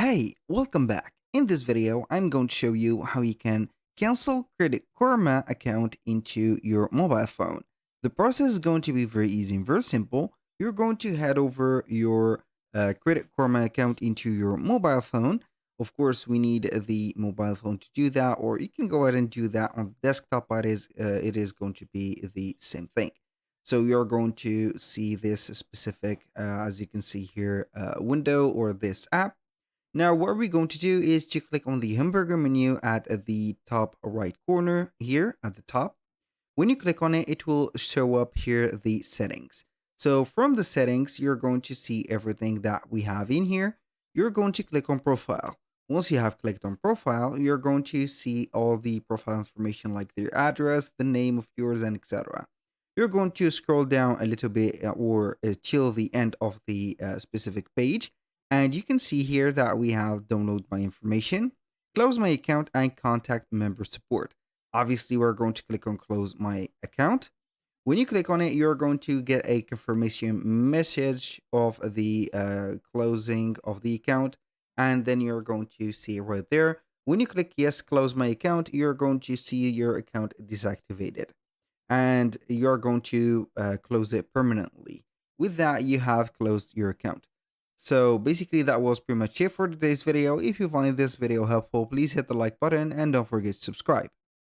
Hey, welcome back. In this video, I'm going to show you how you can cancel Credit Karma account into your mobile phone. The process is going to be very easy and very simple. You're going to head over your Credit Karma account into your mobile phone. Of course, we need the mobile phone to do that, or you can go ahead and do that on the desktop, but it is going to be the same thing. So you're going to see this specific, as you can see here, window or this app. Now, what we're going to do is to click on the hamburger menu at the top right corner here at the top. When you click on it, it will show up here the settings. So from the settings, you're going to see everything that we have in here. You're going to click on profile. Once you have clicked on profile, you're going to see all the profile information like their address, the name of yours, and etc. You're going to scroll down a little bit or till the end of the specific page. And you can see here that we have download my information, close my account, and contact member support. Obviously, we're going to click on close my account. When you click on it, you're going to get a confirmation message of the closing of the account. And then you're going to see right there. When you click yes, close my account, you're going to see your account deactivated. And you're going to close it permanently. With that, you have closed your account. So basically, that was pretty much it for today's video. If you find this video helpful, please hit the like button and don't forget to subscribe.